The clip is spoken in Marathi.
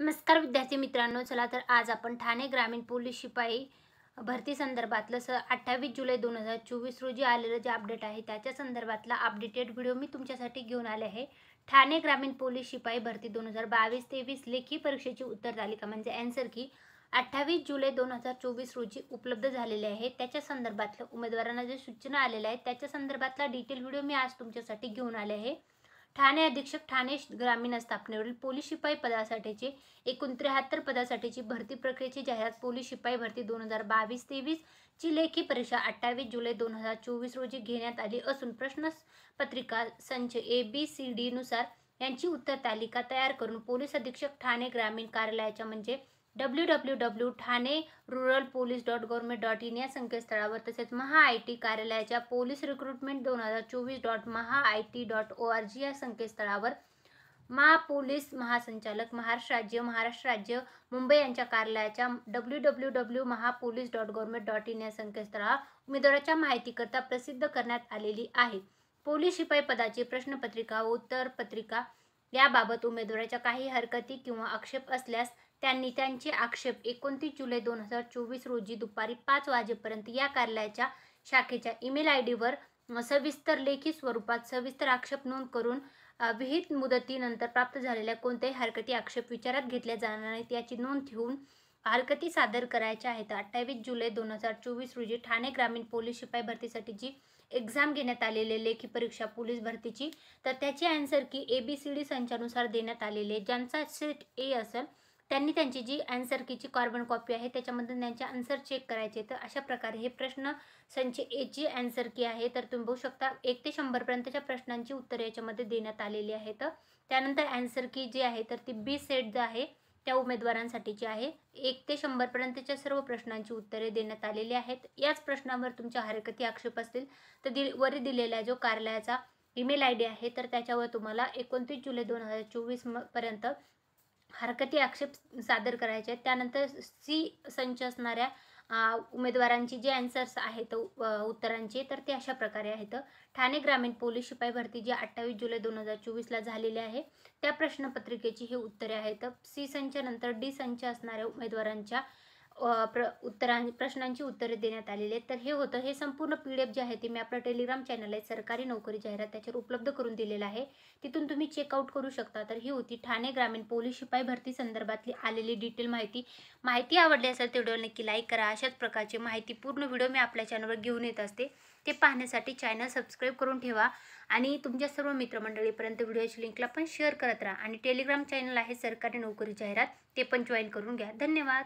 नमस्कार विद्यार्थी मित्रांनो, चला तर आज आपण ठाणे ग्रामीण पोलीस शिपाई भरती संदर्भातलं 28 जुलै 2024 रोजी आलेलं जे अपडेट आहे त्याच्या संदर्भातला अपडेटेड व्हिडिओ मी तुमच्यासाठी घेऊन आले आहे। ठाणे ग्रामीण पोलीस शिपाई भरती 2022-23 लेखी परीक्षेची उत्तर तालिका म्हणजे आन्सर की 28 जुलै 2024 रोजी उपलब्ध झालेले आहे। त्याच्या संदर्भातलं उमेदवारांना जे सूचना आलेल्या आहेत त्याच्या संदर्भातला डिटेल व्हिडिओ मी आज तुमच्यासाठी घेऊन आले आहे। ठाणे अधीक्षक ठाणे ग्रामीण स्थापनेवरील पोलीस शिपाई पदासाठीची एकूण 73 पदासाठीची भरती प्रक्रियेची जाहिरात पोलीस शिपाई भरती 2022-23 ची लेखी परीक्षा 28 जुलै 2024 रोजी घेण्यात आली असून प्रश्नपत्रिका संच ABCD नुसार यांची उत्तर तालिका तयार करून पोलीस अधीक्षक ठाणे ग्रामीण कार्यालयाच्या म्हणजे www.thaneruralpolice.government.in या संकेतस्थळावर तसेच महाआयटी कार्यालयाच्या पोलीस रिक्रुटमेंट 2024.महाआयटी.org या संकेतस्थळावर महापोलीस महासंचालक महाराष्ट्र राज्य मुंबई यांच्या कार्यालयाच्या www.mahapolice.government.in या संकेतस्थळावर उमेदवाराच्या माहितीकरता प्रसिद्ध करण्यात आलेली आहे। पोलीस शिपाई पदाची प्रश्नपत्रिका व उत्तरपत्रिका याबाबत उमेदवाराच्या काही हरकती किंवा आक्षेप असल्यास त्यांनी त्यांचे आक्षेप 29 जुलै 2024 रोजी दुपारी 5 वाजेपर्यंत या कार्यालयाच्या शाखेच्या ईमेल ID वर सविस्तर लेखी स्वरूपात सविस्तर आक्षेप नोंद करून विहित मुदतीनंतर प्राप्त झालेल्या कोणत्याही हरकती आक्षेप विचारात घेतल्या जाणार नाहीत याची नोंद ठेवून हरकती सादर करायच्या आहेत। 28 जुलै 2024 रोजी ठाणे ग्रामीण पोलीस शिपाई भरतीसाठी जी एक्झाम घेण्यात आलेली लेखी परीक्षा पोलीस भरतीची तर त्याची आन्सर की ABCD संचानुसार देण्यात आलेले ज्यांचा सेट A असेल त्यांनी त्यांची जी आन्सर कीची कार्बन कॉपी आहे त्याच्यामध्ये त्यांचे आन्सर चेक करायचे। तर अशा प्रकारे हे प्रश्न संच A ची आन्सर की आहे तर तुम्ही बघू शकता 1 ते 100 पर्यंतच्या प्रश्नांची उत्तरे याच्यामध्ये देण्यात आलेली आहेत। त्यानंतर आन्सर की जी आहे तर ती B सेट जे आहे त्या उमेदवारांसाठीची आहे। 1 ते 100 पर्यंतच्या सर्व प्रश्नांची उत्तरे देण्यात आलेली आहेत। याच प्रश्नावर तुमच्या हरकती आक्षेप असतील तर वरी दिलेला जो कार्यालयाचा ईमेल ID आहे तर त्याच्यावर तुम्हाला 29 जुलै 2024 पर्यंत हरकती आक्षेप सादर करायचे आहेत। त्यानंतर C संच असणाऱ्या उमेदवारांची जे आन्सर्स आहेत उत्तरांचे तर ते अशा प्रकारे आहेत। ठाणे ग्रामीण पोलीस शिपाई भरती जी 28 जुलै 2024 ला झालेली आहे त्या प्रश्नपत्रिकेची ही उत्तरे आहेत। C संच नंतर D संच असणाऱ्या उमेदवारांच्या प्रश्नांची उत्तरे देण्यात आलेली आहेत। तर हे होतं हे संपूर्ण PDF जे आहे ते मी आपल्या टेलिग्राम चॅनल आहे सरकारी नोकरी जाहिरात त्याच्यावर उपलब्ध करून दिलेला आहे, तिथून तुम्ही चेकआउट करू शकता। तर ही होती ठाणे ग्रामीण पोलीस शिपाई भरती संदर्भातली आलेली डिटेल माहिती आवडली असेल तर व्हिडिओ नक्की लाईक करा। अशाच प्रकारची माहिती पूर्ण व्हिडिओ मी आपल्या चॅनलवर घेऊन येत असते, ते पाहण्यासाठी चॅनल सबस्क्राईब करून ठेवा आणि तुमच्या सर्व मित्रमंडळीपर्यंत व्हिडिओची लिंकला पण शेअर करत राहा आणि टेलिग्राम चॅनल आहे सरकारी नोकरी जाहिरात ते पण जॉईन करून घ्या। धन्यवाद।